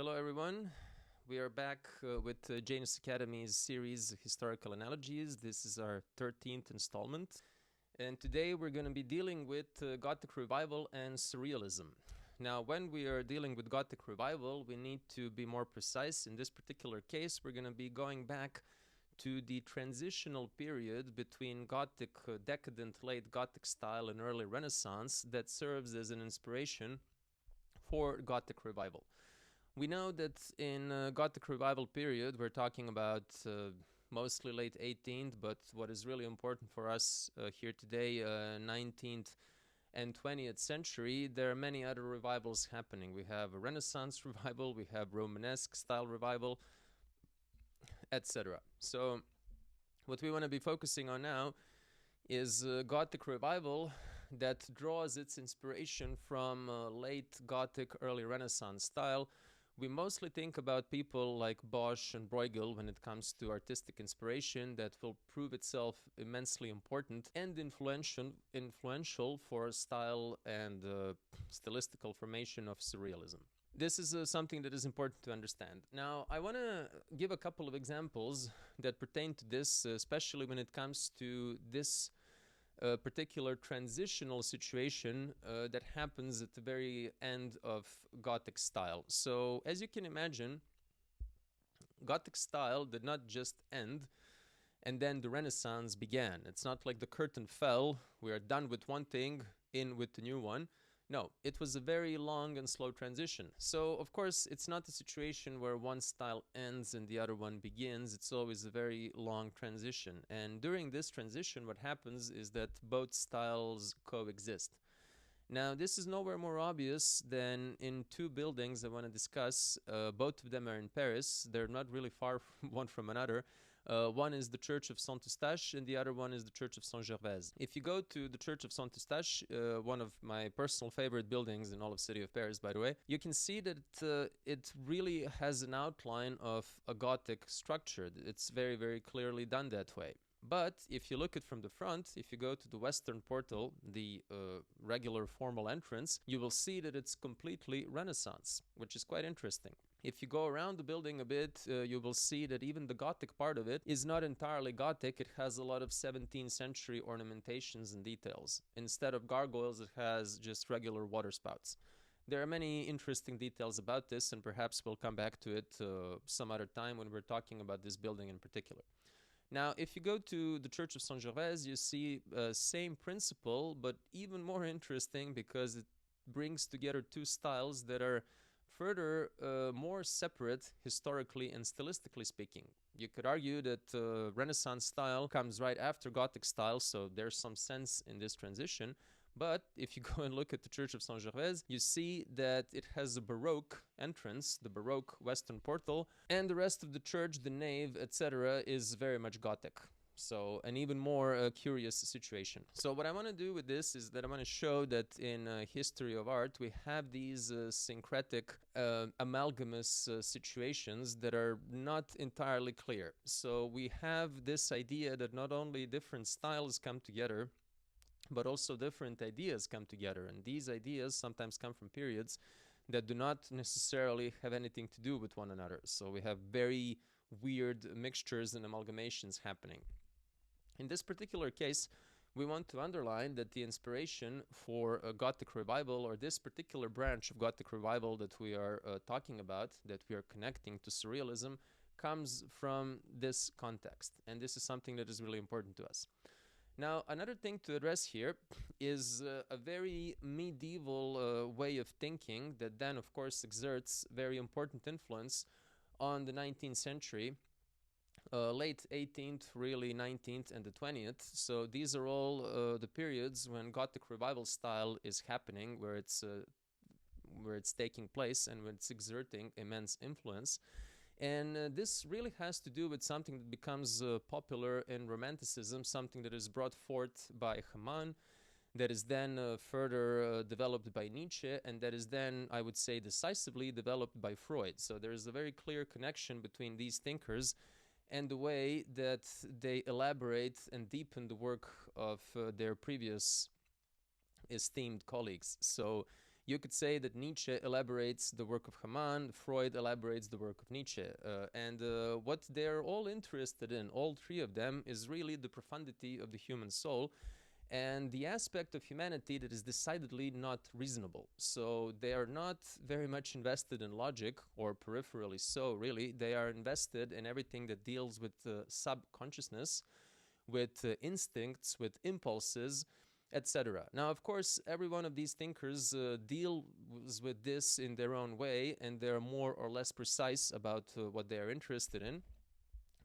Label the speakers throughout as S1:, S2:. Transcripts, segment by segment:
S1: Hello, everyone. We are back with Janus Academy's series Historical Analogies. This is our 13th installment. And today we're going to be dealing with Gothic Revival and Surrealism. Now, when we are dealing with Gothic Revival, we need to be more precise. In this particular case, we're going to be going back to the transitional period between Gothic, decadent, late Gothic style and early Renaissance that serves as an inspiration for Gothic Revival. We know that in Gothic Revival period, we're talking about mostly late 18th, but what is really important for us here today, 19th and 20th century, there are many other revivals happening. We have a Renaissance revival, we have Romanesque style revival, etc. So what we want to be focusing on now is Gothic Revival that draws its inspiration from late Gothic, early Renaissance style. We mostly think about people like Bosch and Bruegel when it comes to artistic inspiration that will prove itself immensely important and influential for style and stylistical formation of Surrealism. This is something that is important to understand. Now, I want to give a couple of examples that pertain to this, especially when it comes to this particular transitional situation that happens at the very end of Gothic style. So, as you can imagine, Gothic style did not just end and then the Renaissance began. It's not like the curtain fell, we are done with one thing, in with the new one. No, it was a very long and slow transition. So, of course, it's not a situation where one style ends and the other one begins. It's always a very long transition. And during this transition, what happens is that both styles coexist. Now, this is nowhere more obvious than in two buildings I want to discuss. Both of them are in Paris. They're not really far one from another. One is the Church of Saint-Eustache and the other one is the Church of Saint-Gervais. If you go to the Church of Saint-Eustache, one of my personal favorite buildings in all of city of Paris, by the way, you can see that it really has an outline of a Gothic structure. It's very, very clearly done that way. But if you look at from the front, if you go to the western portal, the regular formal entrance, you will see that it's completely Renaissance, which is quite interesting. If you go around the building a bit, you will see that even the Gothic part of it is not entirely Gothic. It has a lot of 17th century ornamentations and details. Instead of gargoyles, it has just regular water spouts. There are many interesting details about this, and perhaps we'll come back to it some other time when we're talking about this building in particular. Now, if you go to the Church of Saint-Gervais, you see same principle, but even more interesting because it brings together two styles that are further more separate historically and stylistically speaking. You could argue that Renaissance style comes right after Gothic style, so there's some sense in this transition. But if you go and look at the Church of Saint-Gervais, you see that it has a Baroque entrance, the Baroque western portal, and the rest of the church, the nave, etc., is very much Gothic. So an even more curious situation. So what I want to do with this is that I want to show that in history of art we have these syncretic amalgamous situations that are not entirely clear. So we have this idea that not only different styles come together, but also different ideas come together. And these ideas sometimes come from periods that do not necessarily have anything to do with one another. So we have very weird mixtures and amalgamations happening. In this particular case, we want to underline that the inspiration for a Gothic Revival, or this particular branch of Gothic Revival that we are talking about, that we are connecting to Surrealism, comes from this context. And this is something that is really important to us. Now, another thing to address here is a very medieval way of thinking that then, of course, exerts very important influence on the 19th century, late 18th, really 19th, and the 20th. So these are all the periods when Gothic Revival style is happening, where it's taking place and when it's exerting immense influence. And this really has to do with something that becomes popular in Romanticism, something that is brought forth by Hamann, that is then further developed by Nietzsche, and that is then, I would say, decisively developed by Freud. So there is a very clear connection between these thinkers and the way that they elaborate and deepen the work of their previous esteemed colleagues. So You could say that Nietzsche elaborates the work of Hamann, Freud elaborates the work of Nietzsche. And what they're all interested in, all three of them, is really the profundity of the human soul and the aspect of humanity that is decidedly not reasonable. So they are not very much invested in logic, or peripherally so, really. They are invested in everything that deals with subconsciousness, with instincts, with impulses, etc. Now, of course, every one of these thinkers deals with this in their own way, and they're more or less precise about what they are interested in.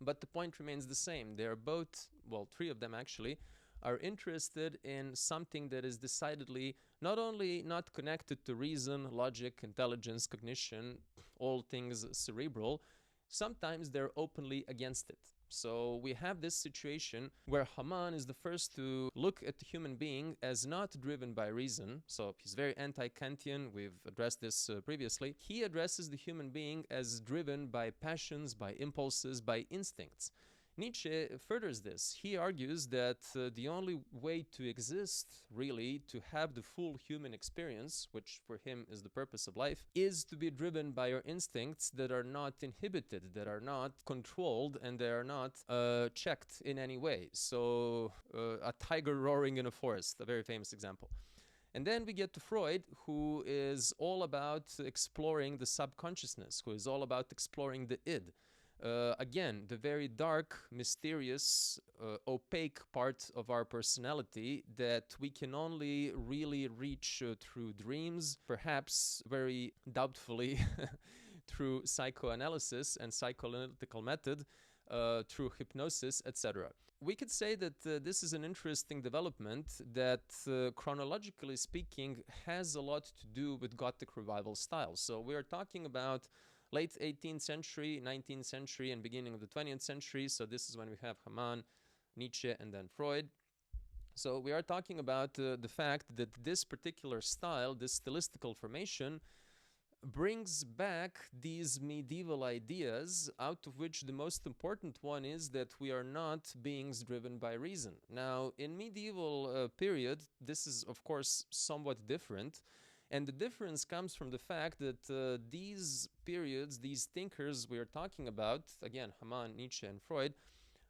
S1: But the point remains the same. They are both, well, three of them actually, are interested in something that is decidedly not only not connected to reason, logic, intelligence, cognition, all things cerebral, sometimes they're openly against it. So we have this situation where Hamann is the first to look at the human being as not driven by reason. So he's very anti-Kantian. We've addressed this previously. He addresses the human being as driven by passions, by impulses, by instincts. Nietzsche furthers this. He argues that the only way to exist, really, to have the full human experience, which for him is the purpose of life, is to be driven by your instincts that are not inhibited, that are not controlled, and they are not checked in any way. So a tiger roaring in a forest, a very famous example. And then we get to Freud, who is all about exploring the subconsciousness, who is all about exploring the id. Again, the very dark, mysterious, opaque part of our personality that we can only really reach through dreams, perhaps very doubtfully through psychoanalysis and psychoanalytical method, through hypnosis, etc. We could say that this is an interesting development that, chronologically speaking, has a lot to do with Gothic Revival style. So we are talking about late 18th century, 19th century, and beginning of the 20th century. So this is when we have Hamann, Nietzsche, and then Freud. So we are talking about the fact that this particular style, this stylistical formation, brings back these medieval ideas, out of which the most important one is that we are not beings driven by reason. Now, in medieval period, this is, of course, somewhat different. And the difference comes from the fact that these periods, these thinkers we are talking about, again, Hamann, Nietzsche, and Freud,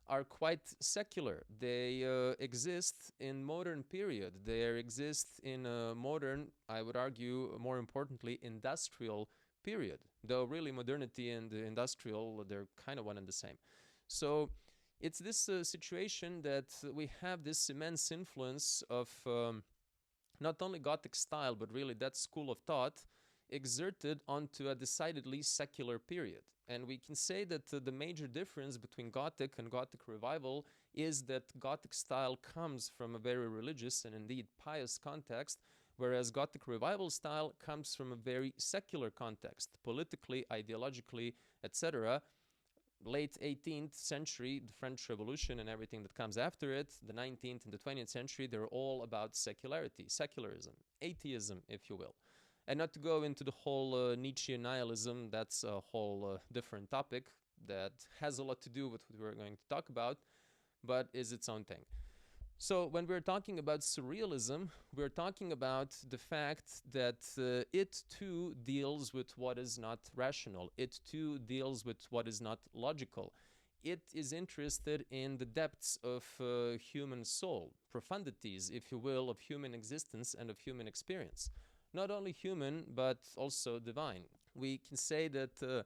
S1: are quite secular. They exist in modern period. They exist in a modern, I would argue, more importantly, industrial period. Though really modernity and industrial, they're kind of one and the same. So it's this situation that we have this immense influence of not only Gothic style, but really that school of thought exerted onto a decidedly secular period. And we can say that the major difference between Gothic and Gothic Revival is that Gothic style comes from a very religious and indeed pious context, whereas Gothic Revival style comes from a very secular context, politically, ideologically, etc. Late 18th century, the French Revolution and everything that comes after it, the 19th and the 20th century, they're all about secularity, secularism, atheism, if you will. And not to go into the whole Nietzschean nihilism, that's a whole different topic that has a lot to do with what we're going to talk about, but is its own thing. So when we're talking about surrealism, we're talking about the fact that it too deals with what is not rational. It too deals with what is not logical. It is interested in the depths of human soul, profundities, if you will, of human existence and of human experience. Not only human, but also divine. We can say that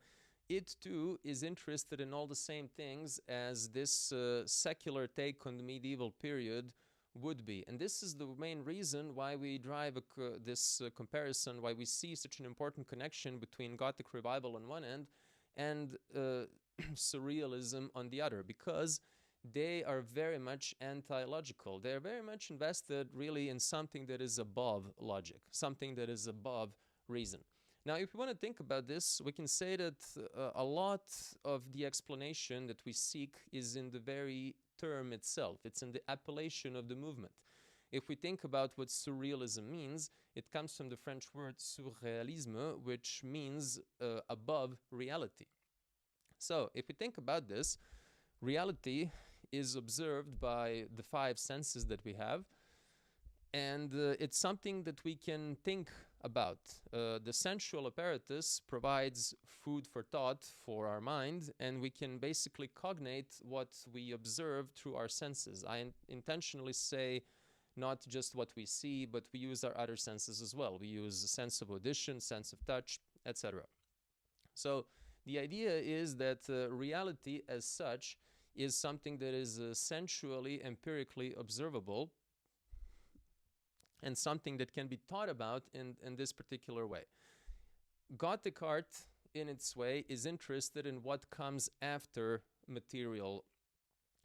S1: it too is interested in all the same things as this secular take on the medieval period would be. And this is the main reason why we drive this comparison, why we see such an important connection between Gothic Revival on one end and Surrealism on the other, because they are very much anti-logical. They are very much invested really in something that is above logic, something that is above reason. Now, if we want to think about this, we can say that a lot of the explanation that we seek is in the very term itself. It's in the appellation of the movement. If we think about what surrealism means, it comes from the French word surréalisme, which means above reality. So, if we think about this, reality is observed by the five senses that we have, and it's something that we can think about. The sensual apparatus provides food for thought for our mind, and we can basically cognate what we observe through our senses. I intentionally say not just what we see, but we use our other senses as well. We use a sense of audition, sense of touch, etc. So the idea is that reality as such is something that is sensually, empirically observable, and something that can be thought about in this particular way. Gothic art, in its way, is interested in what comes after material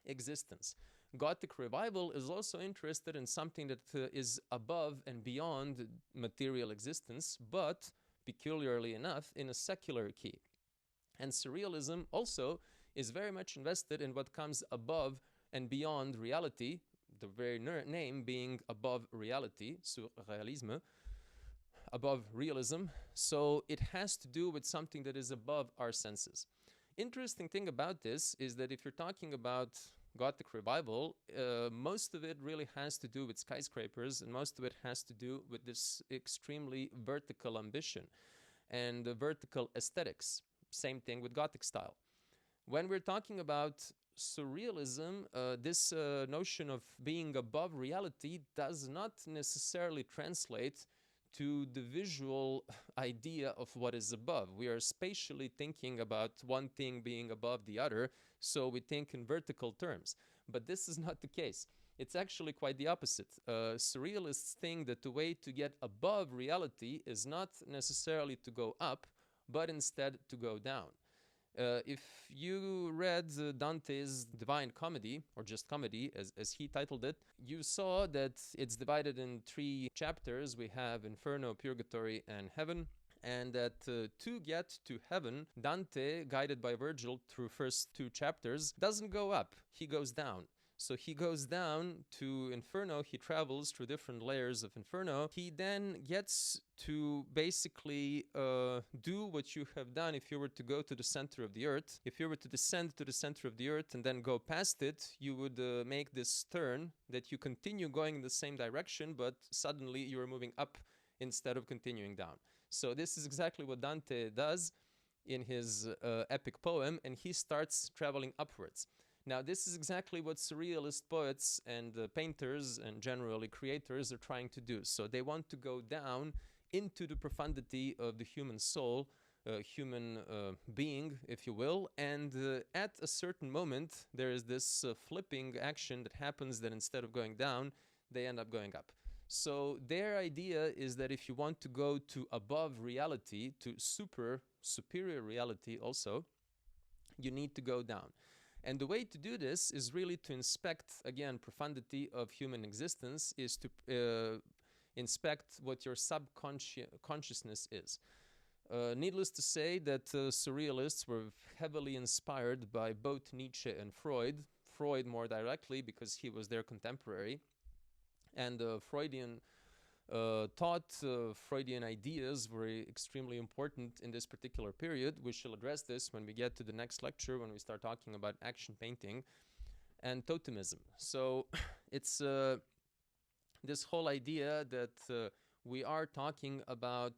S1: existence. Gothic Revival is also interested in something that is above and beyond material existence, but, peculiarly enough, in a secular key. And Surrealism also is very much invested in what comes above and beyond reality, the very name being above reality, Surrealism, above realism. So it has to do with something that is above our senses. Interesting thing about this is that if you're talking about Gothic Revival, most of it really has to do with skyscrapers, and most of it has to do with this extremely vertical ambition and vertical aesthetics. Same thing with Gothic style. When we're talking about Surrealism, this notion of being above reality does not necessarily translate to the visual idea of what is above. We are spatially thinking about one thing being above the other, so we think in vertical terms. But this is not the case. It's actually quite the opposite. Surrealists think that the way to get above reality is not necessarily to go up, but instead to go down. If you read Dante's Divine Comedy, or just Comedy, as he titled it, you saw that it's divided in 3 chapters. We have Inferno, Purgatory, and Heaven. And that to get to heaven, Dante, guided by Virgil through first 2 chapters, doesn't go up, he goes down. So he goes down to Inferno, he travels through different layers of Inferno. He then gets to basically do what you have done if you were to go to the center of the earth. If you were to descend to the center of the earth and then go past it, you would make this turn that you continue going in the same direction, but suddenly you are moving up instead of continuing down. So this is exactly what Dante does in his epic poem, and he starts traveling upwards. Now, this is exactly what surrealist poets and painters and generally creators are trying to do. So they want to go down into the profundity of the human soul, human being, if you will, and at a certain moment, there is this flipping action that happens that instead of going down, they end up going up. So their idea is that if you want to go to above reality, to superior reality also, you need to go down. And the way to do this is really to inspect, again, profundity of human existence, is to inspect what your subconsciousness is. Needless to say that surrealists were heavily inspired by both Nietzsche and Freud. Freud more directly because he was their contemporary. And Freudian thought, Freudian ideas were extremely important in this particular period. We shall address this when we get to the next lecture, when we start talking about action painting and totemism. So it's this whole idea that we are talking about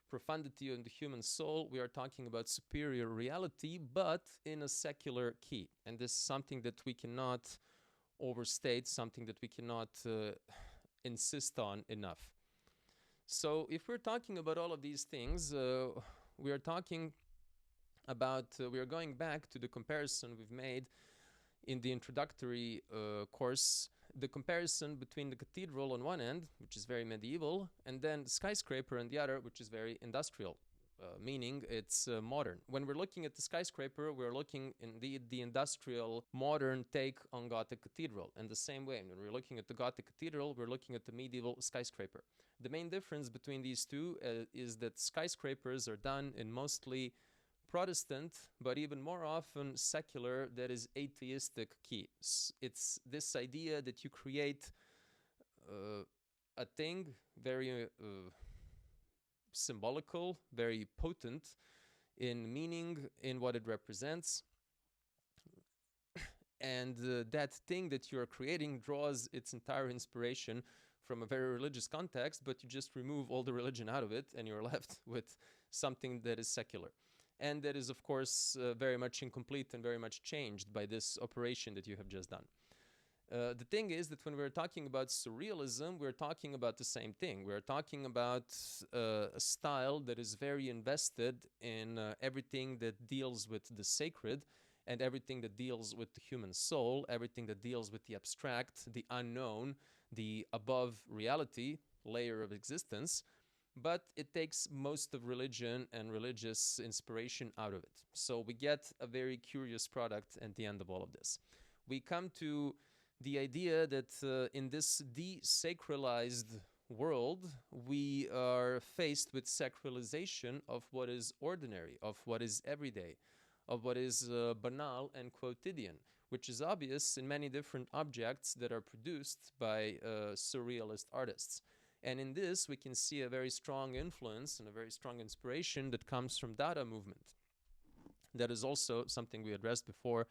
S1: profundity in the human soul, we are talking about superior reality, but in a secular key. And this is something that we cannot overstate, something that we cannot insist on enough. So if we're talking about all of these things, we are talking about, we are going back to the comparison we've made in the introductory course, the comparison between the cathedral on one end, which is very medieval, and then the skyscraper on the other, which is very industrial, meaning it's modern. When we're looking at the skyscraper, we're looking indeed the industrial modern take on Gothic cathedral. And the same way, when we're looking at the Gothic cathedral, we're looking at the medieval skyscraper. The main difference between these two is that skyscrapers are done in mostly Protestant, but even more often secular, that is atheistic key. It's this idea that you create a thing very symbolical, very potent in meaning, in what it represents. And that thing that you're creating draws its entire inspiration from a very religious context, but you just remove all the religion out of it and you're left with something that is secular. And that is, of course, very much incomplete and very much changed by this operation that you have just done. The thing is that when we're talking about surrealism, we're talking about the same thing. We're talking about a style that is very invested in everything that deals with the sacred and everything that deals with the human soul, everything that deals with the abstract, the unknown, the above reality layer of existence. But it takes most of religion and religious inspiration out of it. So we get a very curious product at the end of all of this. We come to the idea that in this desacralized world, we are faced with sacralization of what is ordinary, of what is everyday, of what is banal and quotidian, which is obvious in many different objects that are produced by surrealist artists. And in this, we can see a very strong influence and a very strong inspiration that comes from Dada movement. That is also something we addressed before,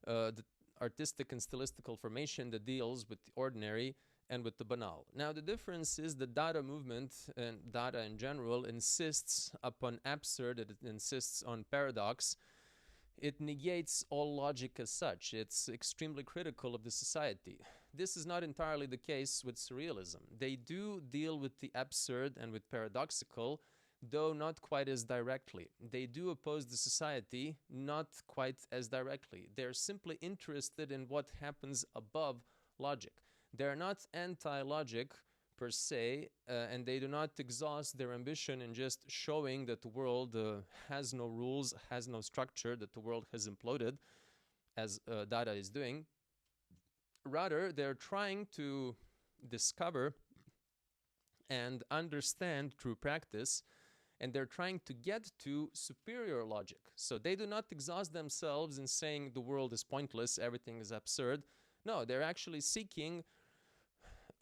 S1: the artistic and stylistical formation that deals with the ordinary and with the banal. Now, the difference is the Dada movement and Dada in general insists upon absurd, it insists on paradox. It negates all logic as such. It's extremely critical of the society. This is not entirely the case with surrealism. They do deal with the absurd and with paradoxical, though not quite as directly. They do oppose the society, not quite as directly. They're simply interested in what happens above logic. They're not anti-logic per se, and they do not exhaust their ambition in just showing that the world has no rules, has no structure, that the world has imploded, as Dada is doing. Rather, they're trying to discover and understand through practice, and they're trying to get to superior logic. So they do not exhaust themselves in saying the world is pointless, everything is absurd. No, they're actually seeking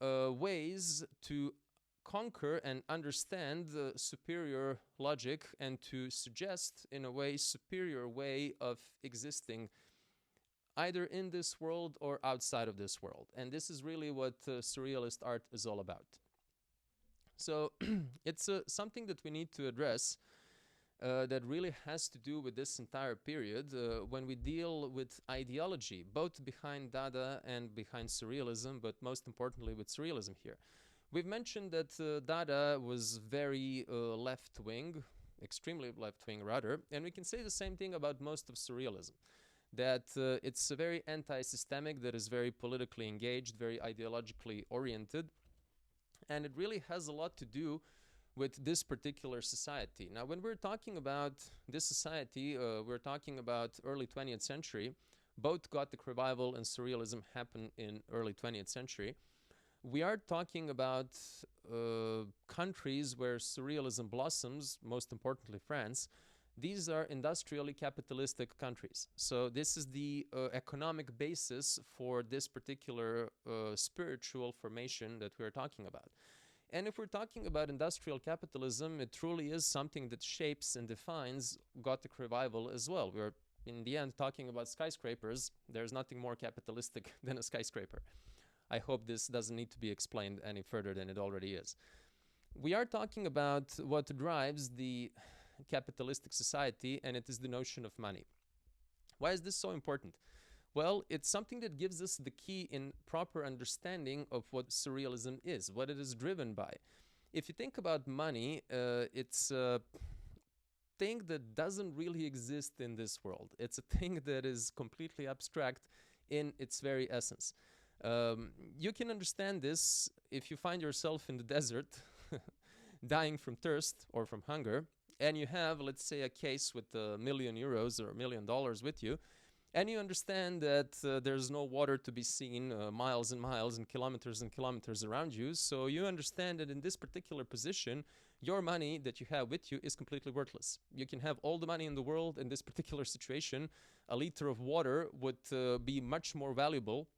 S1: ways to conquer and understand the superior logic and to suggest, in a way, superior way of existing either in this world or outside of this world. And this is really what surrealist art is all about. So it's something that we need to address that really has to do with this entire period when we deal with ideology, both behind Dada and behind surrealism, but most importantly with surrealism here. We've mentioned that Dada was very left-wing, extremely left-wing rather, and we can say the same thing about most of surrealism, that it's very anti-systemic, that is very politically engaged, very ideologically oriented, and it really has a lot to do with this particular society. Now, when we're talking about this society, we're talking about early 20th century. Both Gothic Revival and Surrealism happened in early 20th century. We are talking about countries where Surrealism blossoms, most importantly France. These are industrially capitalistic countries. So this is the economic basis for this particular spiritual formation that we're talking about. And if we're talking about industrial capitalism, it truly is something that shapes and defines Gothic Revival as well. We're, in the end, talking about skyscrapers. There's nothing more capitalistic than a skyscraper. I hope this doesn't need to be explained any further than it already is. We are talking about what drives the capitalistic society, and it is the notion of money. Why is this so important? Well, it's something that gives us the key in proper understanding of what surrealism is, what it is driven by. If you think about money, it's a thing that doesn't really exist in this world. It's a thing that is completely abstract in its very essence. You can understand this if you find yourself in the desert, dying from thirst or from hunger, and you have, let's say, a case with €1 million or $1 million with you, and you understand that there's no water to be seen miles and miles and kilometers around you. So you understand that in this particular position, your money that you have with you is completely worthless. You can have all the money in the world. In this particular situation, a liter of water would be much more valuable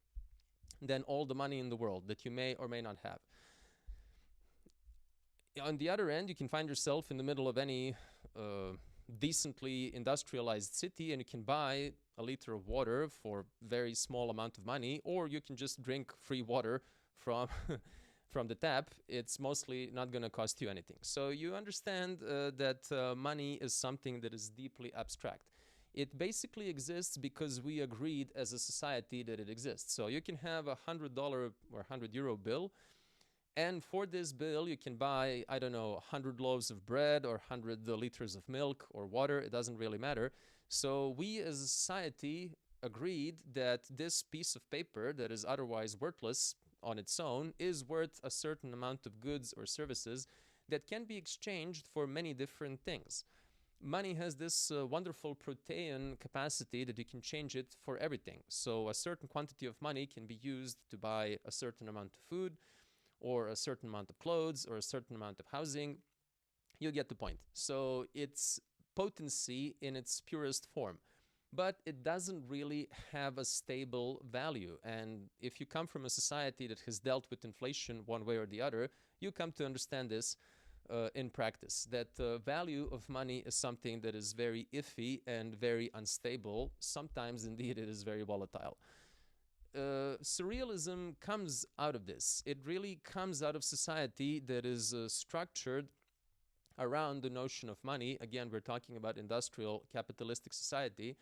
S1: than all the money in the world that you may or may not have. On the other end, you can find yourself in the middle of any decently industrialized city, and you can buy a liter of water for very small amount of money, or you can just drink free water from from the tap, it's mostly not going to cost you anything. So you understand that money is something that is deeply abstract. It basically exists because we agreed as a society that it exists. So you can have $100 or €100 bill, and for this bill you can buy, I don't know, 100 loaves of bread or 100 liters of milk or water. It doesn't really matter. So we as a society agreed that this piece of paper that is otherwise worthless on its own is worth a certain amount of goods or services that can be exchanged for many different things. Money has this wonderful protean capacity that you can change it for everything. So a certain quantity of money can be used to buy a certain amount of food or a certain amount of clothes or a certain amount of housing. You get the point. So it's potency in its purest form. But it doesn't really have a stable value. And if you come from a society that has dealt with inflation one way or the other, you come to understand this in practice, that the value of money is something that is very iffy and very unstable. Sometimes, indeed, it is very volatile. Surrealism comes out of this. It really comes out of society that is structured around the notion of money. Again, we're talking about industrial capitalistic society,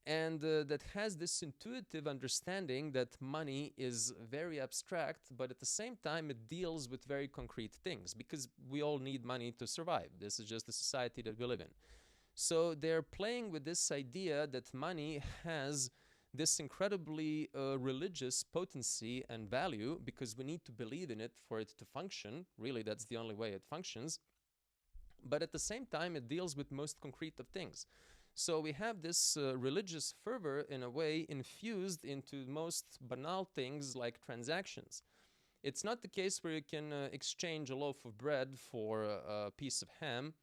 S1: and that has this intuitive understanding that money is very abstract, but at the same time it deals with very concrete things, because we all need money to survive. This is just the society that we live in. So they're playing with this idea that money has this incredibly religious potency and value, because we need to believe in it for it to function. Really, that's the only way it functions. But at the same time, it deals with most concrete of things. So we have this religious fervor, in a way, infused into most banal things like transactions. It's not the case where you can exchange a loaf of bread for a piece of ham.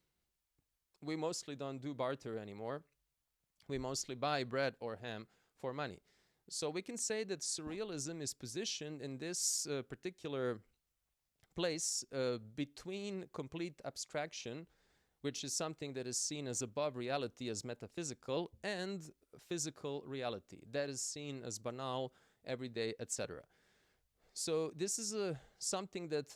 S1: We mostly don't do barter anymore. We mostly buy bread or ham for money. So we can say that surrealism is positioned in this particular place between complete abstraction, which is something that is seen as above reality, as metaphysical, and physical reality that is seen as banal, everyday, etc. So this is something that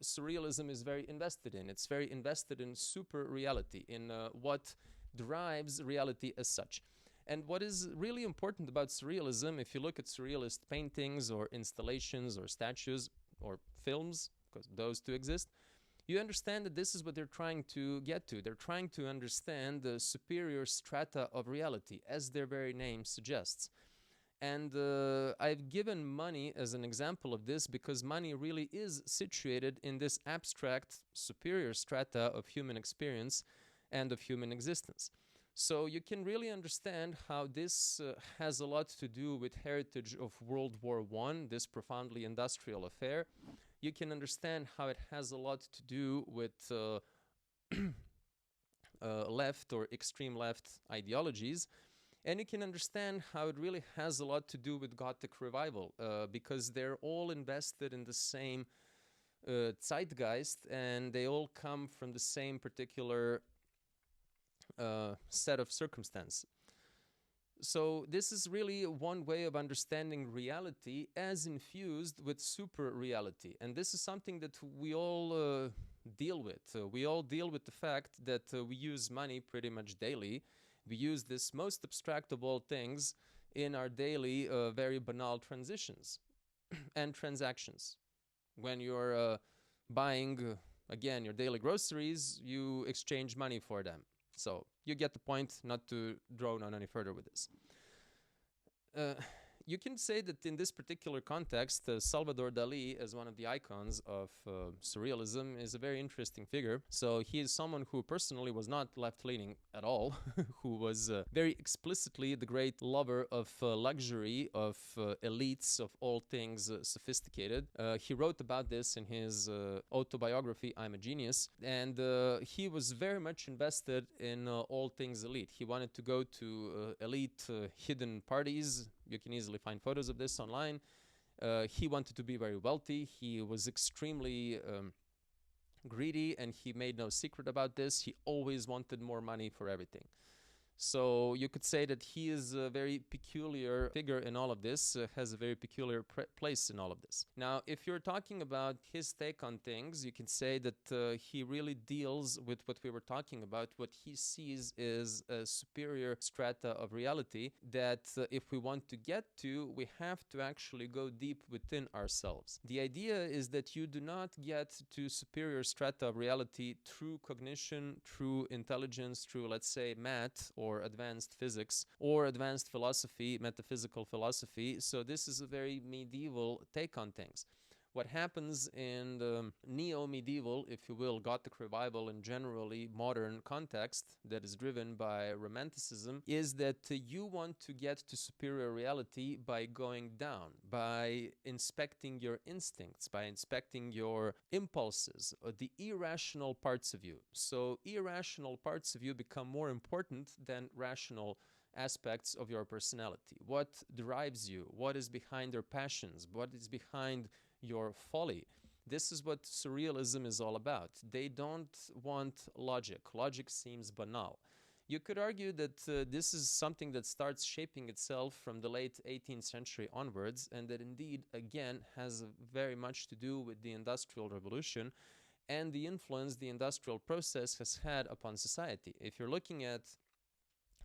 S1: surrealism is very invested in. It's very invested in super reality, in what drives reality as such. And what is really important about surrealism, if you look at surrealist paintings or installations or statues or films, because those two exist, you understand that this is what they're trying to get to. They're trying to understand the superior strata of reality, as their very name suggests. And I've given money as an example of this because money really is situated in this abstract superior strata of human experience and of human existence. So you can really understand how this has a lot to do with heritage of World War I, this profoundly industrial affair. You can understand how it has a lot to do with left or extreme left ideologies. And you can understand how it really has a lot to do with Gothic Revival, because they're all invested in the same zeitgeist, and they all come from the same particular set of circumstance. So this is really one way of understanding reality as infused with super reality. And this is something that we all deal with. We all deal with the fact that we use money pretty much daily. We use this most abstract of all things in our daily, very banal transitions and transactions. When you're buying, again, your daily groceries, you exchange money for them. So you get the point, not to drone on any further with this. You can say that in this particular context, Salvador Dali, as one of the icons of surrealism, is a very interesting figure. So he is someone who personally was not left-leaning at all, who was very explicitly the great lover of luxury, of elites, of all things sophisticated. He wrote about this in his autobiography, I'm a Genius, and he was very much invested in all things elite. He wanted to go to elite hidden parties. You can easily find photos of this online. He wanted to be very wealthy. He was extremely greedy, and he made no secret about this. He always wanted more money for everything. So you could say that he is a very peculiar figure in all of this, has a very peculiar place in all of this. Now, if you're talking about his take on things, you can say that he really deals with what we were talking about. What he sees is a superior strata of reality that if we want to get to, we have to actually go deep within ourselves. The idea is that you do not get to superior strata of reality through cognition, through intelligence, through, let's say, math or advanced physics or advanced philosophy, metaphysical philosophy. So this is a very medieval take on things. What happens in the neo-medieval, if you will, Gothic Revival and generally modern context that is driven by Romanticism is that you want to get to superior reality by going down, by inspecting your instincts, by inspecting your impulses, the irrational parts of you. So irrational parts of you become more important than rational aspects of your personality. What drives you? What is behind your passions? What is behind your folly? This is what surrealism is all about. They don't want logic. Logic seems banal. You could argue that this is something that starts shaping itself from the late 18th century onwards, and that indeed, again, has very much to do with the Industrial Revolution and the influence the industrial process has had upon society. If you're looking at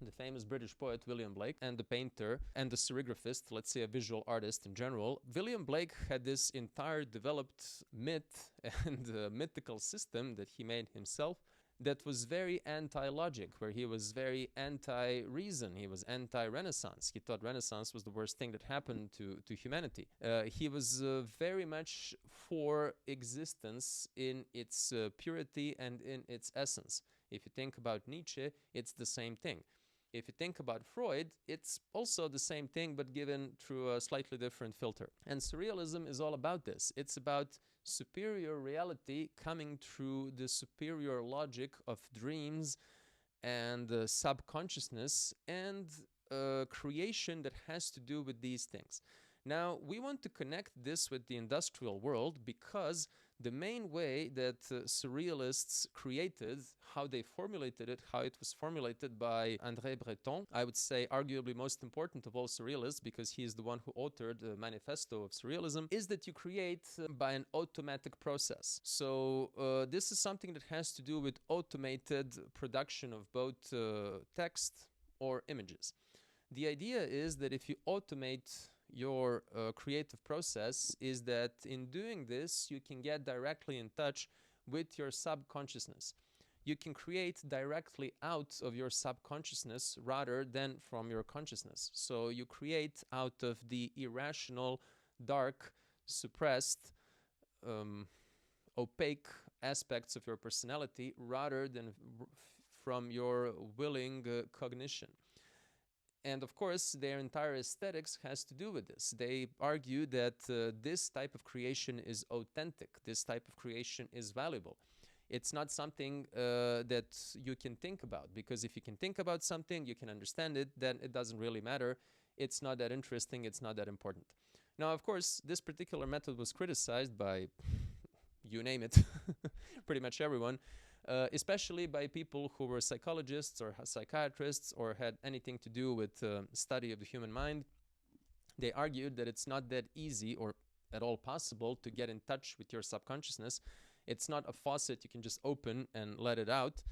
S1: the famous British poet William Blake and the painter and the serigraphist, let's say a visual artist in general, William Blake had this entire developed myth and mythical system that he made himself that was very anti-logic, where he was very anti-reason. He was anti-Renaissance. He thought Renaissance was the worst thing that happened to humanity. He was very much for existence in its purity and in its essence. If you think about Nietzsche, it's the same thing. If you think about Freud, it's also the same thing, but given through a slightly different filter. And surrealism is all about this. It's about superior reality coming through the superior logic of dreams and subconsciousness and creation that has to do with these things. Now, we want to connect this with the industrial world because the main way that surrealists created, how they formulated it, how it was formulated by André Breton, I would say arguably most important of all surrealists because he is the one who authored the manifesto of surrealism, is that you create by an automatic process. So this is something that has to do with automated production of both text or images. The idea is that if you automate your creative process, is that in doing this, you can get directly in touch with your subconsciousness. You can create directly out of your subconsciousness rather than from your consciousness. So you create out of the irrational, dark, suppressed, opaque aspects of your personality rather than from your willing cognition. And of course, their entire aesthetics has to do with this. They argue that this type of creation is authentic. This type of creation is valuable. It's not something that you can think about, because if you can think about something, you can understand it, then it doesn't really matter. It's not that interesting. It's not that important. Now, of course, this particular method was criticized by, you name it, pretty much everyone. Especially by people who were psychologists or psychiatrists or had anything to do with study of the human mind. They argued that it's not that easy or at all possible to get in touch with your subconsciousness. It's not a faucet you can just open and let it out.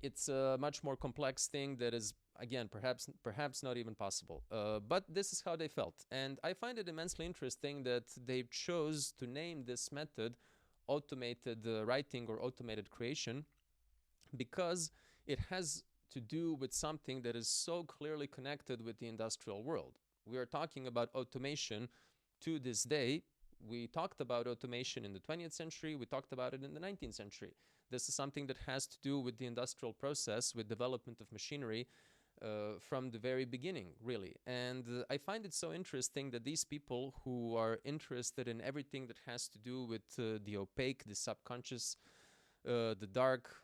S1: It's a much more complex thing that is, again, perhaps not even possible. But this is how they felt. And I find it immensely interesting that they chose to name this method automated writing or automated creation, because it has to do with something that is so clearly connected with the industrial world. We are talking about automation to this day. We talked about automation in the 20th century. We talked about it in the 19th century. This is something that has to do with the industrial process, with development of machinery from the very beginning, really. And I find it so interesting that these people who are interested in everything that has to do with the opaque, the subconscious, the dark,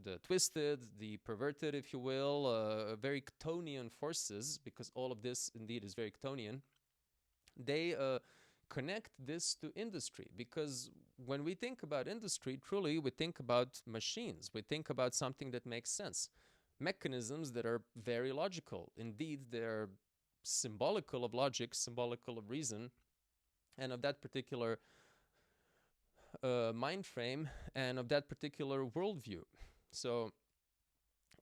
S1: the twisted, the perverted, if you will, very Chthonian forces, because all of this indeed is very Chthonian, they connect this to industry, because when we think about industry, truly we think about machines. We think about something that makes sense. mechanisms that are very logical. Indeed, they're symbolical of logic, symbolical of reason, and of that particular mind frame and of that particular worldview. So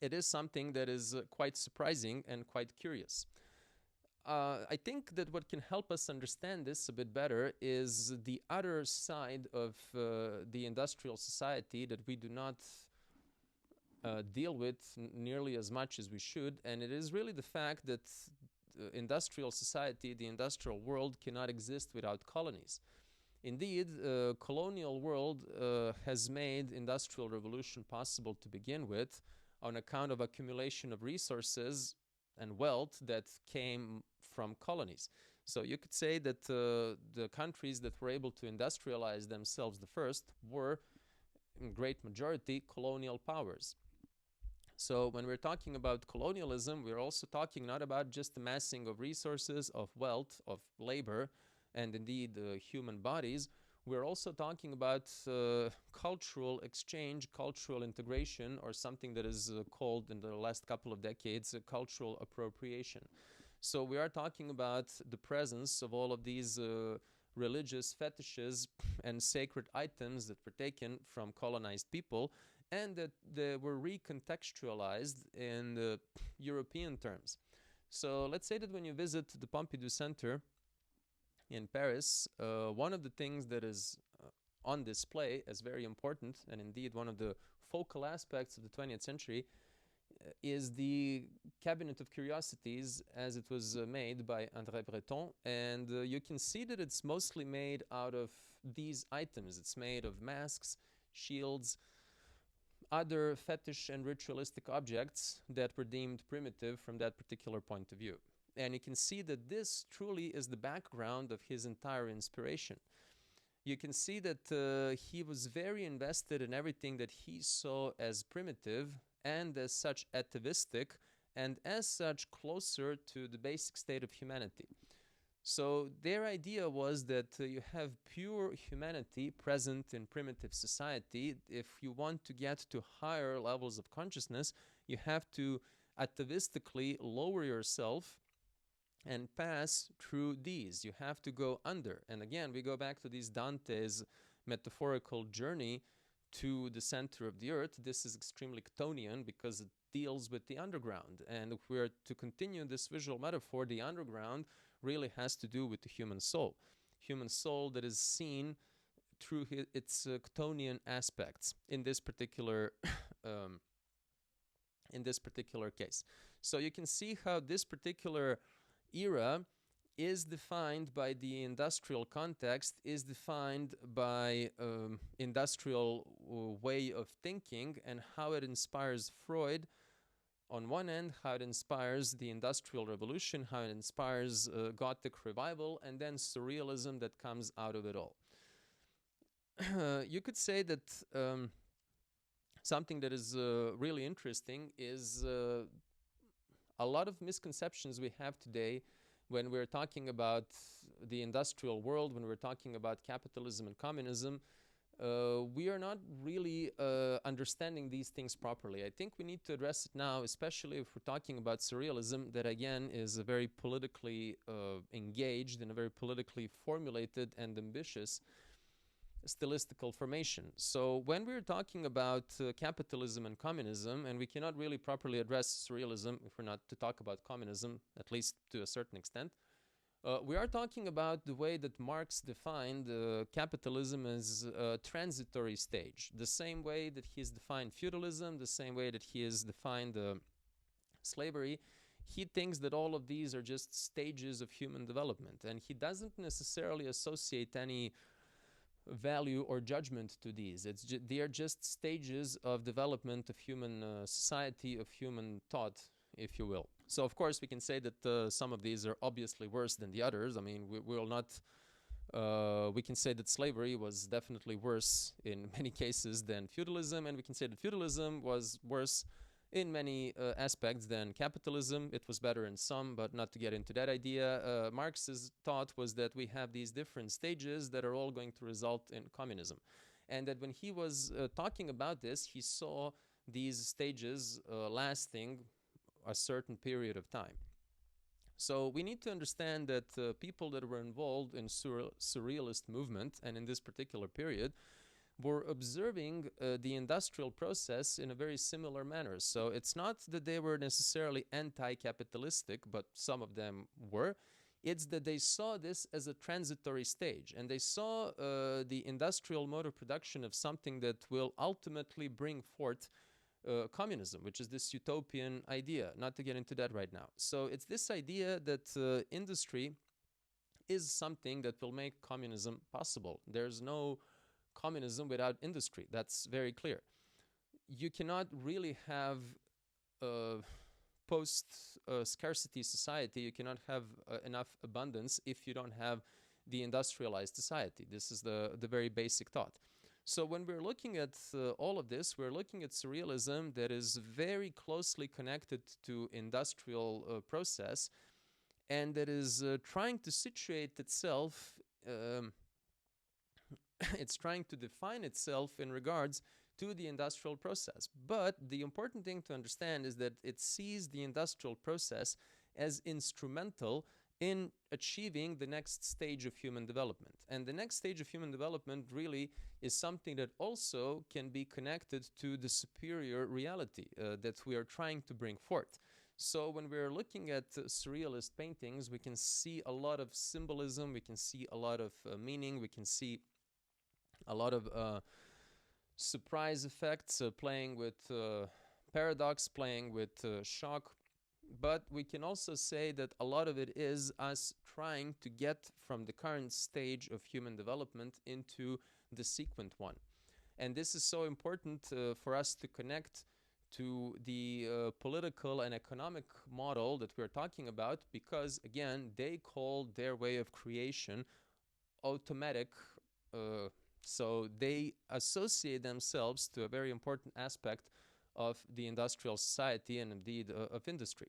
S1: it is something that is quite surprising and quite curious. I think that what can help us understand this a bit better is the other side of the industrial society that we do not deal with nearly as much as we should, and it is really the fact that industrial society, the industrial world, cannot exist without colonies. Indeed, colonial world has made industrial revolution possible to begin with on account of accumulation of resources and wealth that came from colonies. So you could say that the countries that were able to industrialize themselves the first were, in great majority, colonial powers. So when we're talking about colonialism, we're also talking not about just amassing of resources, of wealth, of labor, and indeed human bodies. We're also talking about cultural exchange, cultural integration, or something that is called in the last couple of decades cultural appropriation. So we are talking about the presence of all of these religious fetishes and sacred items that were taken from colonized people and that they were recontextualized in European terms. So let's say that when you visit the Pompidou Center in Paris, one of the things that is on display as very important, and indeed one of the focal aspects of the 20th century, is the Cabinet of Curiosities as it was made by André Breton. And you can see that it's mostly made out of these items. It's made of masks, shields, other fetish and ritualistic objects that were deemed primitive from that particular point of view. And you can see that this truly is the background of his entire inspiration. You can see that he was very invested in everything that he saw as primitive and as such atavistic and as such closer to the basic state of humanity. So their idea was that you have pure humanity present in primitive society. If you want to get to higher levels of consciousness, you have to atavistically lower yourself and pass through these. You have to go under. And again, we go back to this Dante's metaphorical journey to the center of the earth. This is extremely Chthonian because it deals with the underground. And if we're to continue this visual metaphor, the underground really has to do with the human soul. Human soul that is seen through its Chthonian aspects in this particular case. So you can see how this particular era is defined by the industrial context, is defined by industrial way of thinking, and how it inspires Freud on one end, how it inspires the Industrial Revolution, how it inspires Gothic Revival, and then Surrealism that comes out of it all. You could say that something that is really interesting is a lot of misconceptions we have today when we're talking about the industrial world, when we're talking about capitalism and communism. We are not really understanding these things properly. I think we need to address it now, especially if we're talking about surrealism, that again is a very politically engaged and a very politically formulated and ambitious stylistical formation. So when we're talking about capitalism and communism, and we cannot really properly address surrealism if we're not to talk about communism, at least to a certain extent, we are talking about the way that Marx defined capitalism as a transitory stage, the same way that he has defined feudalism, the same way that he has defined slavery. He thinks that all of these are just stages of human development, and he doesn't necessarily associate any value or judgment to these. They are just stages of development of human society, of human thought, if you will. So of course we can say that some of these are obviously worse than the others. I mean, we will not, we can say that slavery was definitely worse in many cases than feudalism, and we can say that feudalism was worse in many aspects than capitalism. It was better in some, but not to get into that idea. Marx's thought was that we have these different stages that are all going to result in communism. And that when he was talking about this, he saw these stages lasting a certain period of time. So we need to understand that people that were involved in surrealist movement and in this particular period were observing the industrial process in a very similar manner. So it's not that they were necessarily anti-capitalistic, but some of them were. It's that they saw this as a transitory stage, and they saw the industrial mode of production of something that will ultimately bring forth communism, which is this utopian idea. Not to get into that right now. So it's this idea that industry is something that will make communism possible. There's no communism without industry. That's very clear. You cannot really have a post-scarcity society. You cannot have enough abundance if you don't have the industrialized society. This is the very basic thought. So when we're looking at all of this, we're looking at surrealism that is very closely connected to industrial process, and that is trying to situate itself, it's trying to define itself in regards to the industrial process. But the important thing to understand is that it sees the industrial process as instrumental in achieving the next stage of human development. And the next stage of human development really is something that also can be connected to the superior reality that we are trying to bring forth. So when we're looking at surrealist paintings, we can see a lot of symbolism, we can see a lot of meaning, we can see a lot of surprise effects, playing with paradox, playing with shock. But we can also say that a lot of it is us trying to get from the current stage of human development into the sequent one. And this is so important for us to connect to the political and economic model that we're talking about, because again, they call their way of creation automatic. So they associate themselves to a very important aspect of the industrial society and indeed of industry.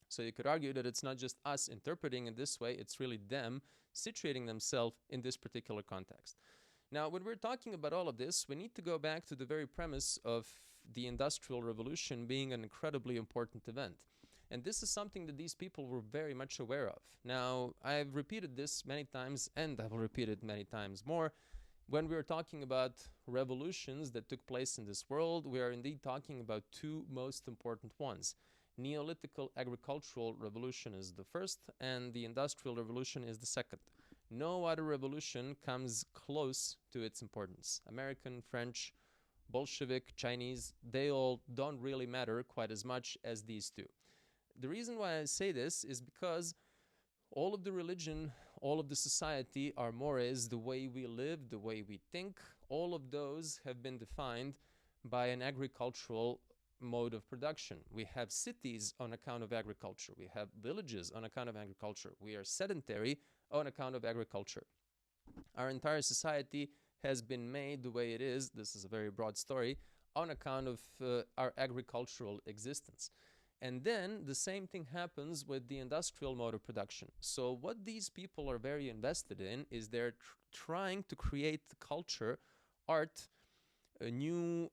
S1: So you could argue that it's not just us interpreting in this way, it's really them situating themselves in this particular context. Now, when we're talking about all of this, we need to go back to the very premise of the Industrial Revolution being an incredibly important event. And this is something that these people were very much aware of. Now, I've repeated this many times, and I will repeat it many times more. When we're talking about revolutions that took place in this world, we are indeed talking about two most important ones. Neolithical agricultural revolution is the first, and the Industrial Revolution is the second. No other revolution comes close to its importance. American, French, Bolshevik, Chinese, they all don't really matter quite as much as these two. The reason why I say this is because all of the religion, all of the society, our mores, the way we live, the way we think, all of those have been defined by an agricultural mode of production. We have cities on account of agriculture. We have villages on account of agriculture. We are sedentary on account of agriculture. Our entire society has been made the way it is, this is a very broad story, on account of our agricultural existence. And then the same thing happens with the industrial mode of production. So what these people are very invested in is they're trying to create culture, art, new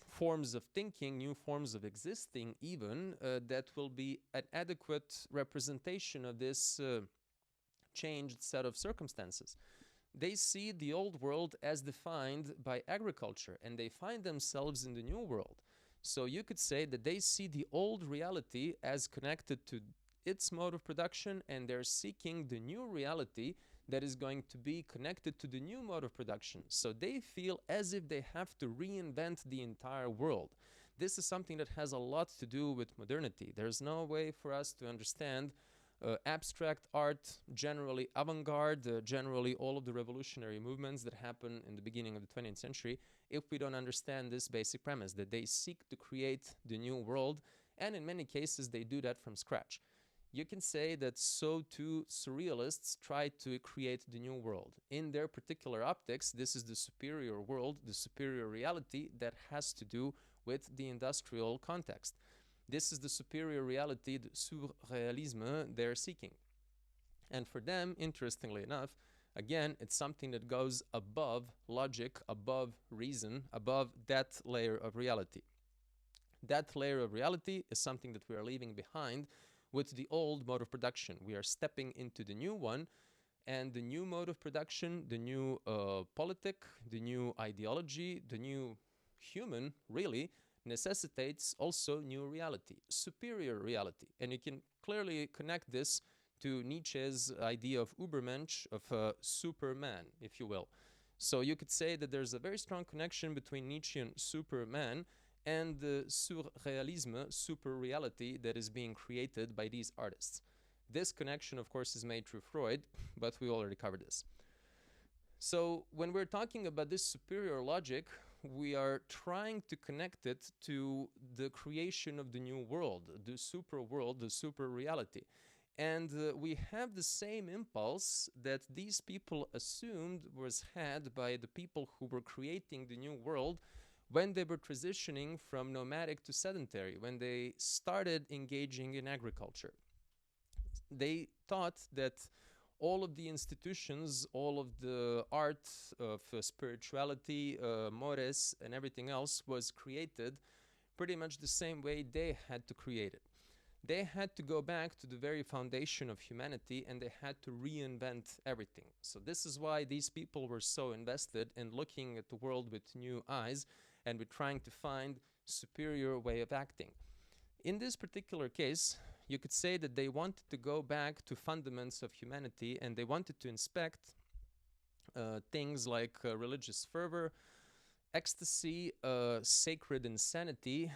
S1: forms of thinking, new forms of existing even, that will be an adequate representation of this changed set of circumstances. They see the old world as defined by agriculture, and they find themselves in the new world. So you could say that they see the old reality as connected to its mode of production, and they're seeking the new reality that is going to be connected to the new mode of production. So they feel as if they have to reinvent the entire world. This is something that has a lot to do with modernity. There's no way for us to understand abstract art, generally avant-garde, generally all of the revolutionary movements that happen in the beginning of the 20th century, if we don't understand this basic premise, that they seek to create the new world, and in many cases they do that from scratch. You can say that so too surrealists try to create the new world. In their particular optics, this is the superior world, the superior reality that has to do with the industrial context. This is the superior reality, the surrealism, they're seeking. And for them, interestingly enough, again, it's something that goes above logic, above reason, above that layer of reality. That layer of reality is something that we are leaving behind with the old mode of production. We are stepping into the new one, and the new mode of production, the new politic, the new ideology, the new human, really, necessitates also new reality, superior reality. And you can clearly connect this to Nietzsche's idea of Übermensch, of Superman, if you will. So you could say that there's a very strong connection between Nietzschean Superman and the Surrealism, super reality that is being created by these artists. This connection, of course, is made through Freud, but we already covered this. So when we're talking about this superior logic, we are trying to connect it to the creation of the new world, the super world, the super reality. And we have the same impulse that these people assumed was had by the people who were creating the new world when they were transitioning from nomadic to sedentary, when they started engaging in agriculture. They thought that all of the institutions, all of the art of spirituality, mores, and everything else was created pretty much the same way they had to create it. They had to go back to the very foundation of humanity, and they had to reinvent everything. So this is why these people were so invested in looking at the world with new eyes and with trying to find superior way of acting. In this particular case, you could say that they wanted to go back to fundaments of humanity, and they wanted to inspect things like religious fervor, ecstasy, sacred insanity,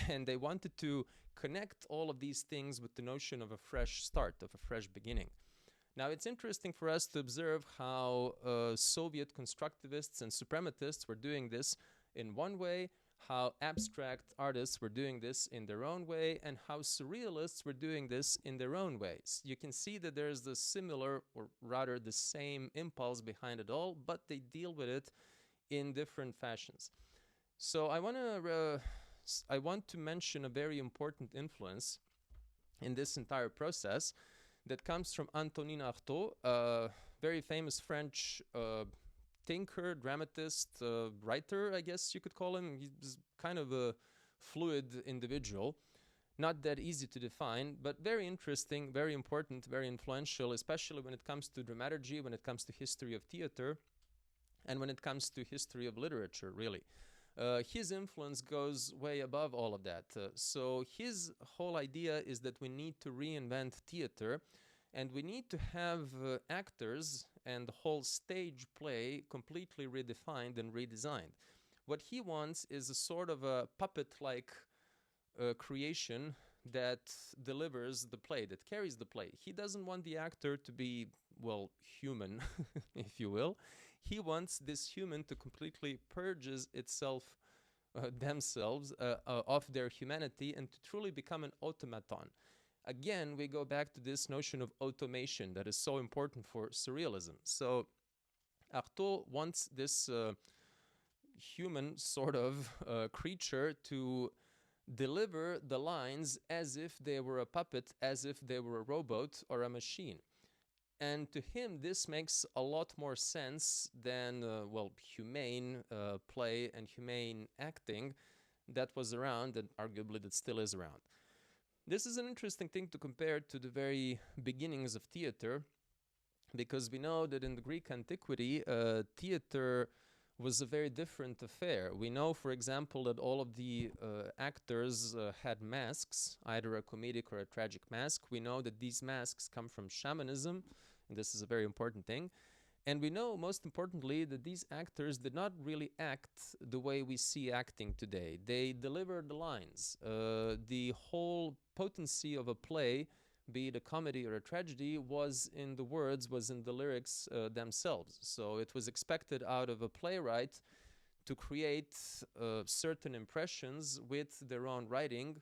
S1: and they wanted to connect all of these things with the notion of a fresh start, of a fresh beginning. Now, it's interesting for us to observe how Soviet constructivists and suprematists were doing this in one way, how abstract artists were doing this in their own way, and how surrealists were doing this in their own ways. You can see that there's the similar, or rather the same impulse behind it all, but they deal with it in different fashions. So I want to mention a very important influence in this entire process that comes from Antonin Artaud, a very famous French thinker, dramatist, writer, I guess you could call him. He's kind of a fluid individual, not that easy to define, but very interesting, very important, very influential, especially when it comes to dramaturgy, when it comes to history of theater, and when it comes to history of literature, really. His influence goes way above all of that. So his whole idea is that we need to reinvent theater, and we need to have actors and the whole stage play completely redefined and redesigned. What he wants is a sort of a puppet-like creation that delivers the play, that carries the play. He doesn't want the actor to be, well, human, if you will. He wants this human to completely purges themselves of their humanity and to truly become an automaton. Again, we go back to this notion of automation that is so important for surrealism. So Artaud wants this human sort of creature to deliver the lines as if they were a puppet, as if they were a robot or a machine. And to him, this makes a lot more sense than, humane play and humane acting that was around, and arguably that still is around. This is an interesting thing to compare to the very beginnings of theater, because we know that in the Greek antiquity, theater was a very different affair. We know, for example, that all of the actors had masks, either a comedic or a tragic mask. We know that these masks come from shamanism, and this is a very important thing. And we know, most importantly, that these actors did not really act the way we see acting today. They delivered the lines. The whole potency of a play, be it a comedy or a tragedy, was in the words, was in the lyrics themselves. So it was expected out of a playwright to create certain impressions with their own writing,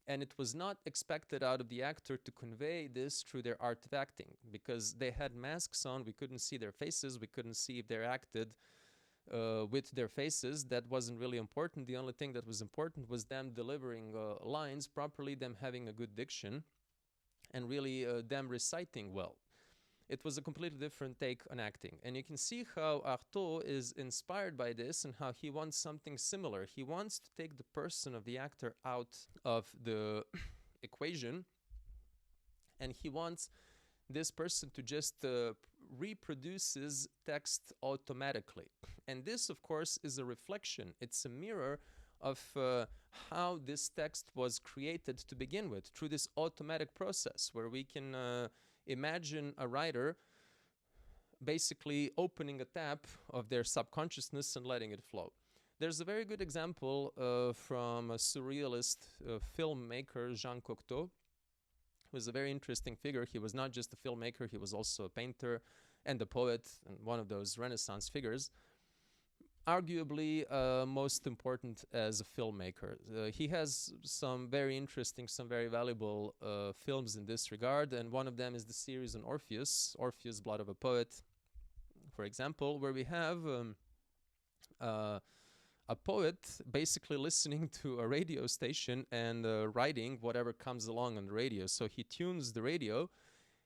S1: and it was not expected out of the actor to convey this through their art of acting, because they had masks on. We couldn't see their faces. We couldn't see if they acted with their faces. That wasn't really important. The only thing that was important was them delivering lines properly, them having a good diction, and really them reciting well. It was a completely different take on acting. And you can see how Artaud is inspired by this and how he wants something similar. He wants to take the person of the actor out of the equation, and he wants this person to just reproduces text automatically. And this, of course, is a reflection. It's a mirror of how this text was created to begin with, through this automatic process where we can imagine a writer basically opening a tap of their subconsciousness and letting it flow. There's a very good example from a surrealist filmmaker, Jean Cocteau, who was a very interesting figure. He was not just a filmmaker, he was also a painter and a poet, and one of those Renaissance figures. Arguably most important as a filmmaker. He has some very interesting, some very valuable films in this regard, and one of them is the series on Orpheus, Blood of a Poet, for example, where we have a poet basically listening to a radio station and writing whatever comes along on the radio. So he tunes the radio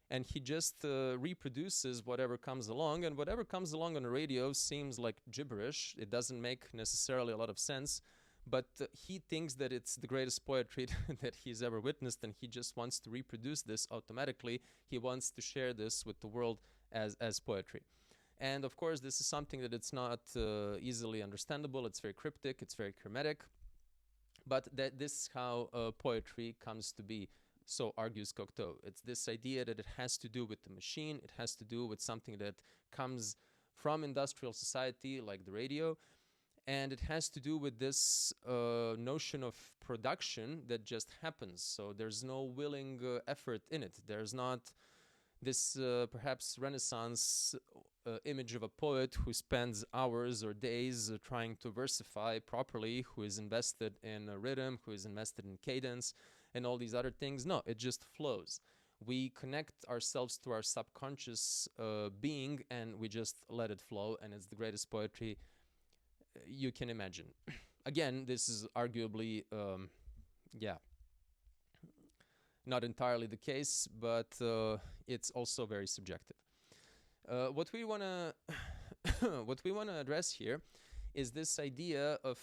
S1: and he just reproduces whatever comes along, and whatever comes along on the radio seems like gibberish. It doesn't make necessarily a lot of sense, but he thinks that it's the greatest poetry that he's ever witnessed, and he just wants to reproduce this automatically. He wants to share this with the world as poetry. And of course, this is something that it's not easily understandable. It's very cryptic, it's very hermetic, but that this is how poetry comes to be. So argues Cocteau. It's this idea that it has to do with the machine, it has to do with something that comes from industrial society like the radio, and it has to do with this notion of production that just happens. So there's no willing effort in it. There's not this perhaps Renaissance image of a poet who spends hours or days trying to versify properly, who is invested in a rhythm, who is invested in cadence, and all these other things. No, it just flows. We connect ourselves to our subconscious being, and we just let it flow, and it's the greatest poetry you can imagine. Again, this is arguably, not entirely the case, but it's also very subjective. What we want to address here is this idea of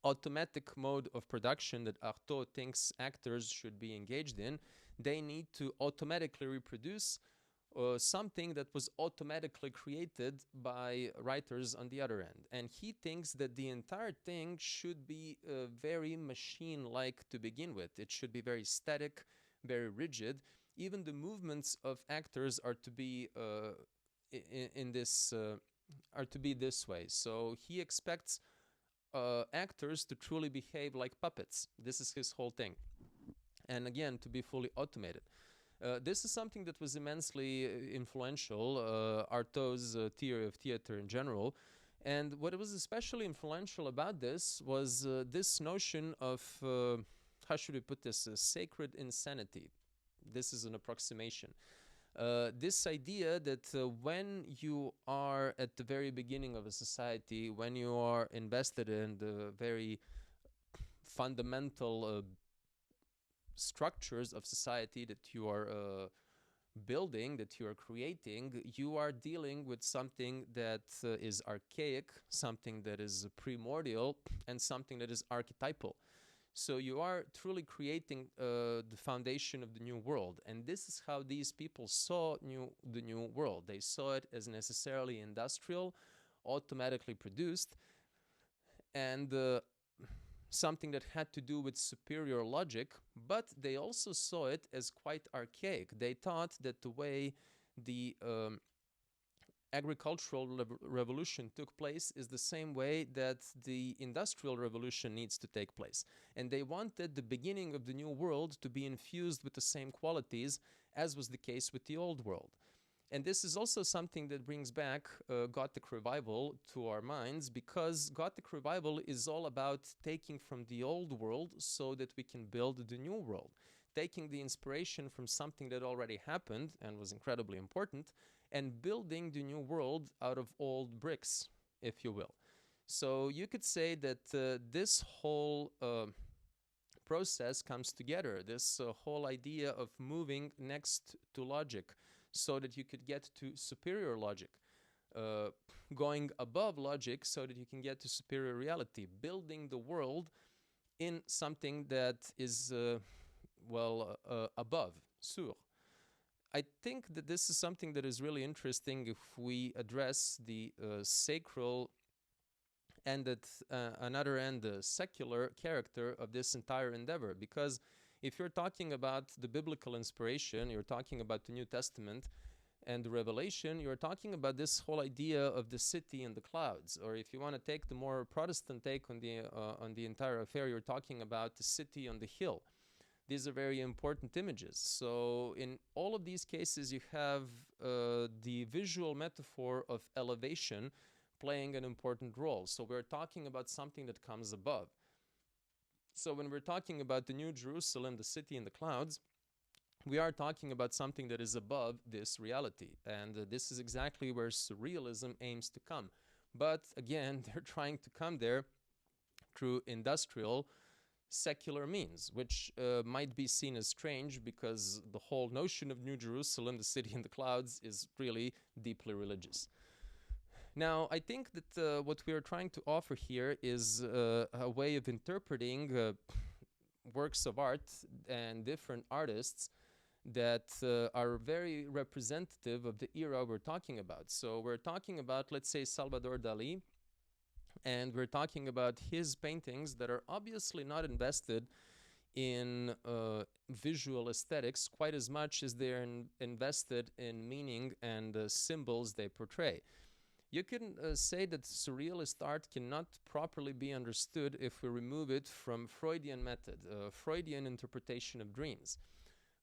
S1: automatic mode of production that Artaud thinks actors should be engaged in. They need to automatically reproduce something that was automatically created by writers on the other end. And he thinks that the entire thing should be very machine-like to begin with. It should be very static, very rigid. Even the movements of actors are to be this way. So he expects actors to truly behave like puppets. This is his whole thing. And again, to be fully automated. This is something that was immensely influential, Artaud's theory of theater in general. And what was especially influential about this was this notion of, how should we put this, sacred insanity. This is an approximation. This idea that when you are at the very beginning of a society, when you are invested in the very fundamental structures of society that you are building, that you are creating, you are dealing with something that is archaic, something that is primordial, and something that is archetypal. So you are truly creating the foundation of the new world. And this is how these people saw the new world. They saw it as necessarily industrial, automatically produced, and something that had to do with superior logic, but they also saw it as quite archaic. They thought that the way the agricultural revolution took place is the same way that the industrial revolution needs to take place. And they wanted the beginning of the new world to be infused with the same qualities as was the case with the old world. And this is also something that brings back Gothic Revival to our minds, because Gothic Revival is all about taking from the old world so that we can build the new world. Taking the inspiration from something that already happened and was incredibly important, and building the new world out of old bricks, if you will. So you could say that this whole process comes together, this whole idea of moving next to logic, so that you could get to superior logic, uh, going above logic so that you can get to superior reality, building the world in something that is, above, sur. I think that this is something that is really interesting if we address the sacral and at another end, the secular character of this entire endeavor. Because if you're talking about the biblical inspiration, you're talking about the New Testament and the Revelation, you're talking about this whole idea of the city in the clouds. Or if you want to take the more Protestant take on the entire affair, you're talking about the city on the hill. These are very important images. So in all of these cases, you have the visual metaphor of elevation playing an important role. So we're talking about something that comes above. So when we're talking about the New Jerusalem, the city in the clouds, we are talking about something that is above this reality. And this is exactly where Surrealism aims to come. But again, they're trying to come there through industrial, secular means, which might be seen as strange because the whole notion of New Jerusalem, the city in the clouds, is really deeply religious. Now, I think that what we are trying to offer here is a way of interpreting works of art and different artists that are very representative of the era we're talking about. So we're talking about, let's say, Salvador Dali, and we're talking about his paintings that are obviously not invested in visual aesthetics quite as much as they're invested in meaning and symbols they portray. You can say that surrealist art cannot properly be understood if we remove it from Freudian method, Freudian interpretation of dreams,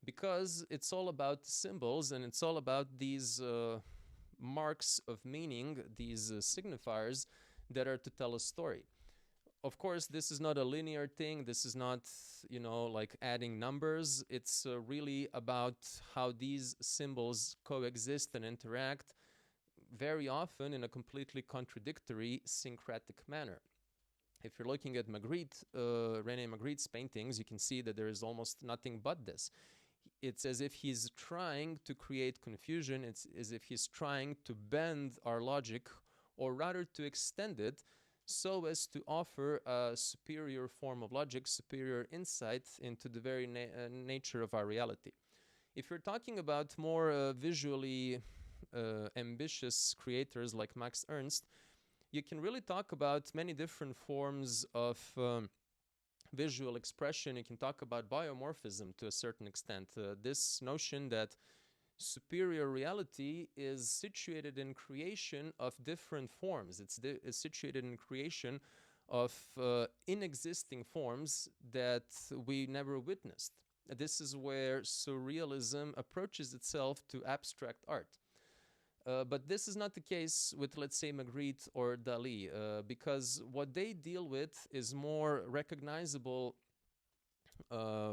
S1: because it's all about symbols and it's all about these marks of meaning, these signifiers that are to tell a story. Of course, this is not a linear thing. This is not, like adding numbers. It's really about how these symbols coexist and interact, very often in a completely contradictory, syncretic manner. If you're looking at Magritte, René Magritte's paintings, you can see that there is almost nothing but this. It's as if he's trying to create confusion. It's as if he's trying to bend our logic, or rather to extend it, so as to offer a superior form of logic, superior insight into the very nature of our reality. If you're talking about more visually ambitious creators like Max Ernst, you can really talk about many different forms of visual expression. You can talk about biomorphism to a certain extent. This notion that superior reality is situated in creation of different forms. It's situated in creation of inexisting forms that we never witnessed. This is where surrealism approaches itself to abstract art. But this is not the case with, let's say, Magritte or Dali, because what they deal with is more recognizable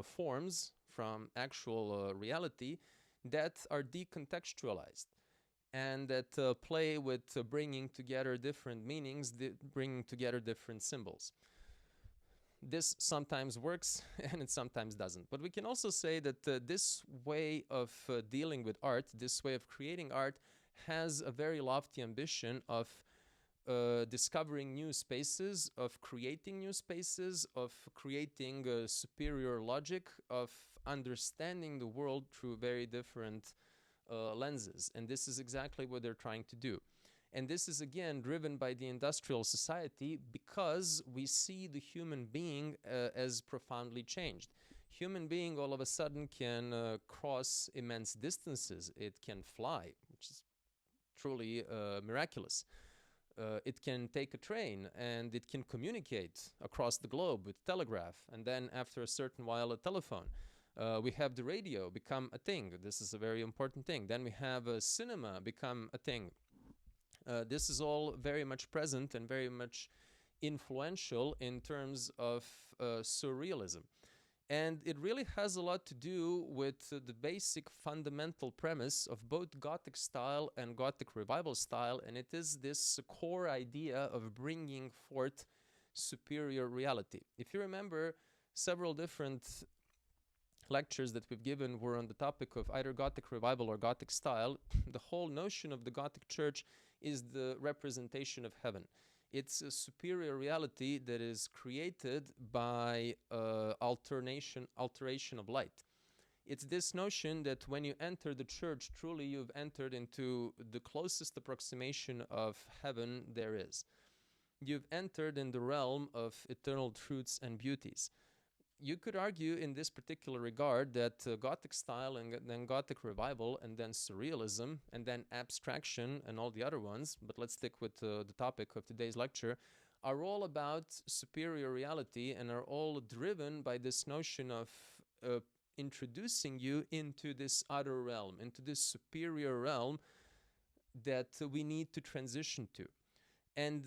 S1: forms from actual reality that are decontextualized and that play with bringing together different meanings, bringing together different symbols. This sometimes works and it sometimes doesn't. But we can also say that this way of dealing with art, this way of creating art, has a very lofty ambition of discovering new spaces, of creating new spaces, of creating superior logic, of understanding the world through very different lenses. And this is exactly what they're trying to do. And this is, again, driven by the industrial society because we see the human being as profoundly changed. Human being all of a sudden can cross immense distances. It can fly, which is truly miraculous. It can take a train and it can communicate across the globe with telegraph, and then after a certain while a telephone. We have the radio become a thing. This is a very important thing. Then we have a cinema become a thing. This is all very much present and very much influential in terms of surrealism. And it really has a lot to do with the basic fundamental premise of both Gothic style and Gothic Revival style, and it is this core idea of bringing forth superior reality. If you remember, several different lectures that we've given were on the topic of either Gothic revival or Gothic style, the whole notion of the Gothic church is the representation of heaven. It's a superior reality that is created by alteration of light. It's this notion that when you enter the church, truly you've entered into the closest approximation of heaven there is. You've entered in the realm of eternal truths and beauties. You could argue in this particular regard that Gothic style and then Gothic revival and then Surrealism and then abstraction and all the other ones, but let's stick with the topic of today's lecture, are all about superior reality and are all driven by this notion of introducing you into this other realm, into this superior realm that we need to transition to. And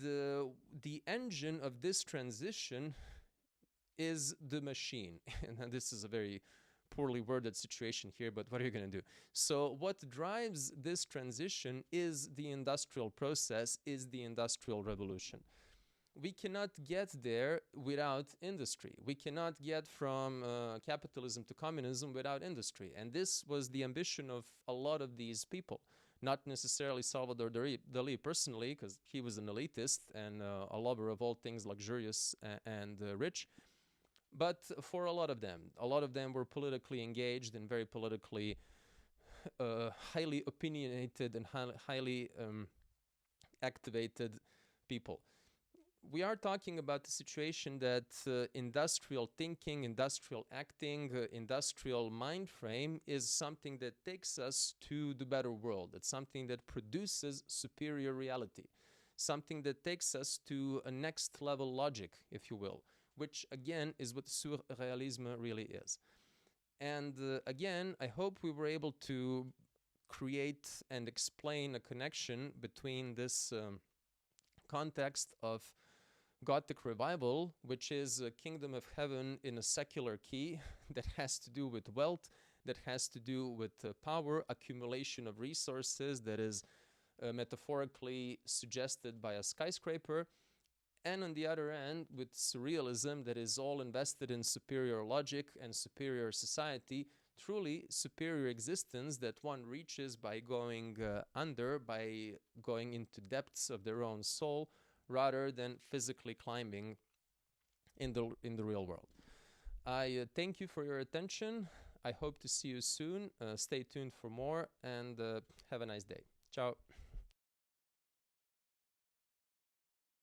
S1: the engine of this transition is the machine. And this is a very poorly worded situation here, but what are you going to do? So what drives this transition is the industrial process, is the industrial revolution. We cannot get there without industry. We cannot get from capitalism to communism without industry. And this was the ambition of a lot of these people. Not necessarily Salvador Dali personally, because he was an elitist and a lover of all things luxurious and rich, but for a lot of them. A lot of them were politically engaged and very politically highly opinionated and highly activated people. We are talking about the situation that industrial thinking, industrial acting, industrial mind frame is something that takes us to the better world. It's something that produces superior reality, something that takes us to a next level logic, if you will, which again is what Surrealism really is. And again, I hope we were able to create and explain a connection between this context of Gothic revival, which is a kingdom of heaven in a secular key that has to do with wealth, that has to do with power, accumulation of resources that is metaphorically suggested by a skyscraper. And on the other end, with surrealism that is all invested in superior logic and superior society, truly superior existence that one reaches by going under, by going into depths of their own soul, rather than physically climbing in the real world. I thank you for your attention. I hope to see you soon. Stay tuned for more and have a nice day. Ciao.